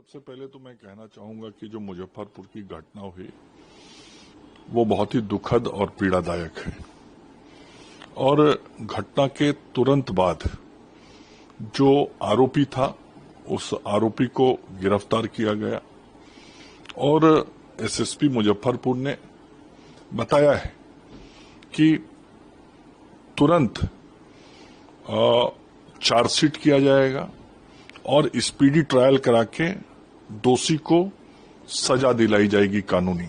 सबसे पहले तो मैं कहना चाहूंगा कि जो मुजफ्फरपुर की घटना हुई वो बहुत ही दुखद और पीड़ादायक है और घटना के तुरंत बाद जो आरोपी था उस आरोपी को गिरफ्तार किया गया और एसएसपी मुजफ्फरपुर ने बताया है कि तुरंत चार्जशीट किया जाएगा और स्पीडी ट्रायल करा के दोषी को सजा दिलाई जाएगी कानूनी।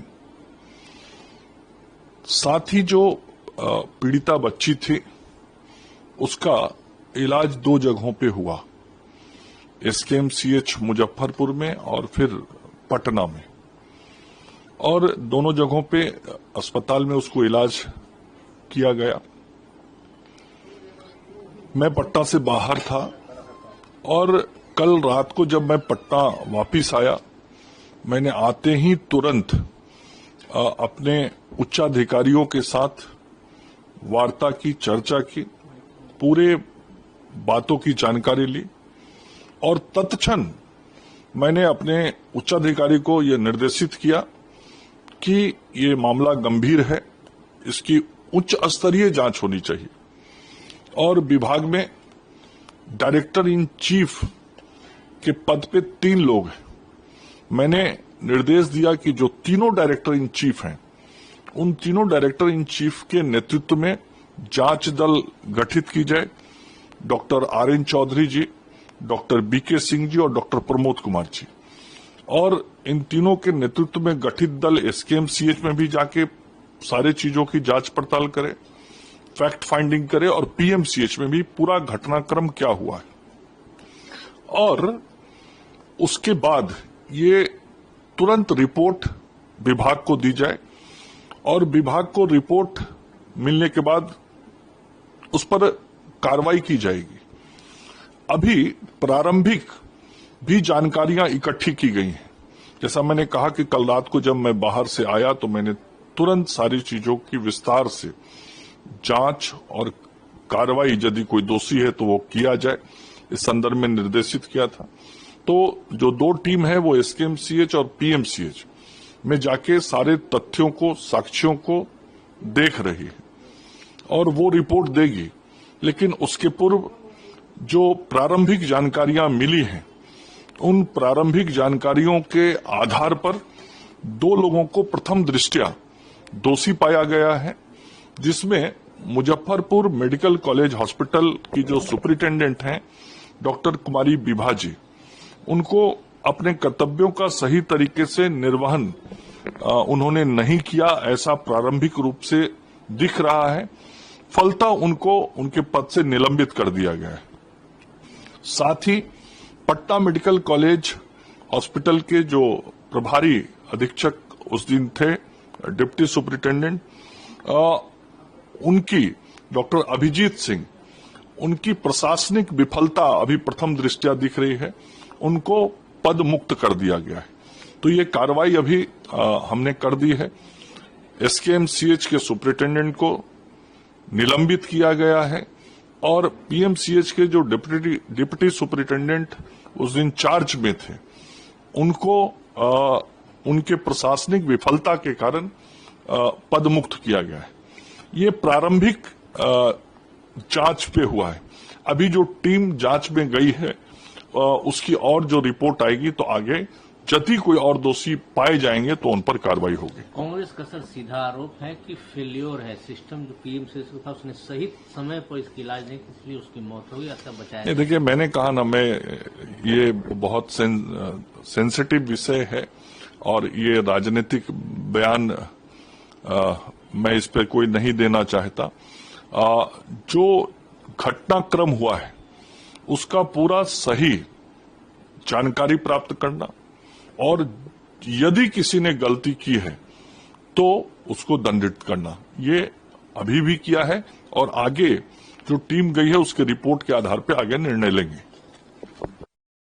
साथ ही जो पीड़िता बच्ची थी उसका इलाज 2 जगहों पे हुआ, एसकेएमसीएच मुजफ्फरपुर में और फिर पटना में, और दोनों जगहों पे अस्पताल में उसको इलाज किया गया। मैं पटना से बाहर था और कल रात को जब मैं पटना वापिस आया, मैंने आते ही तुरंत अपने उच्चाधिकारियों के साथ वार्ता की, चर्चा की, पूरे बातों की जानकारी ली और तत्क्षण मैंने अपने उच्चाधिकारी को यह निर्देशित किया कि ये मामला गंभीर है, इसकी उच्च स्तरीय जांच होनी चाहिए और विभाग में डायरेक्टर इन चीफ के पद पे 3 लोग हैं। मैंने निर्देश दिया कि जो तीनों डायरेक्टर इन चीफ हैं उन तीनों डायरेक्टर इन चीफ के नेतृत्व में जांच दल गठित की जाए। डॉक्टर आरएन चौधरी जी, डॉक्टर बीके सिंह जी और डॉक्टर प्रमोद कुमार जी, और इन तीनों के नेतृत्व में गठित दल एसकेएमसीएच में भी जाके सारे चीजों की जांच पड़ताल करे, फैक्ट फाइंडिंग करे और पीएमसीएच में भी पूरा घटनाक्रम क्या हुआ है और उसके बाद ये तुरंत रिपोर्ट विभाग को दी जाए और विभाग को रिपोर्ट मिलने के बाद उस पर कार्रवाई की जाएगी। अभी प्रारंभिक भी जानकारियां इकट्ठी की गई हैं। जैसा मैंने कहा कि कल रात को जब मैं बाहर से आया तो मैंने तुरंत सारी चीजों की विस्तार से जांच और कार्रवाई, यदि कोई दोषी है तो वो किया जाए, इस संदर्भ में निर्देशित किया था। तो जो 2 टीम है वो एसकेएमसीएच और पीएमसीएच में जाके सारे तथ्यों को, साक्ष्यों को देख रही है और वो रिपोर्ट देगी। लेकिन उसके पूर्व जो प्रारंभिक जानकारियां मिली हैं उन प्रारंभिक जानकारियों के आधार पर 2 लोगों को प्रथम दृष्टया दोषी पाया गया है, जिसमें मुजफ्फरपुर मेडिकल कॉलेज हॉस्पिटल की जो सुपरिटेंडेंट हैं डॉक्टर कुमारी विभा जी, उनको अपने कर्तव्यों का सही तरीके से निर्वहन उन्होंने नहीं किया, ऐसा प्रारंभिक रूप से दिख रहा है। फलतः उनको उनके पद से निलंबित कर दिया गया है। साथ ही पटना मेडिकल कॉलेज हॉस्पिटल के जो प्रभारी अधीक्षक उस दिन थे, डिप्टी सुपरिटेंडेंट, उनकी डॉक्टर अभिजीत सिंह, उनकी प्रशासनिक विफलता अभी प्रथम दृष्टया दिख रही है, उनको पद मुक्त कर दिया गया है। तो ये कार्रवाई अभी हमने कर दी है। एसकेएमसीएच के सुपरिटेंडेंट को निलंबित किया गया है और पीएमसीएच के जो डिप्टी सुपरिटेंडेंट उस दिन चार्ज में थे उनको उनके प्रशासनिक विफलता के कारण पद मुक्त किया गया है। ये प्रारंभिक जांच पे हुआ है। अभी जो टीम जांच में गई है उसकी और जो रिपोर्ट आएगी तो आगे यदि कोई और दोषी पाए जाएंगे तो उन पर कार्रवाई होगी। कांग्रेस का सर सीधा आरोप है कि फेल्योर है सिस्टम, जो पीएमसीएच था उसने सही समय पर इसका इलाज नहीं, इसलिए उसकी मौत हो गई, ऐसा बचाया। देखिए, मैंने कहा ना, मैं ये बहुत सेंसिटिव विषय है और ये राजनीतिक बयान मैं इस पर कोई नहीं देना चाहता। जो घटनाक्रम हुआ है उसका पूरा सही जानकारी प्राप्त करना और यदि किसी ने गलती की है तो उसको दंडित करना, ये अभी भी किया है और आगे जो टीम गई है उसके रिपोर्ट के आधार पर आगे निर्णय लेंगे।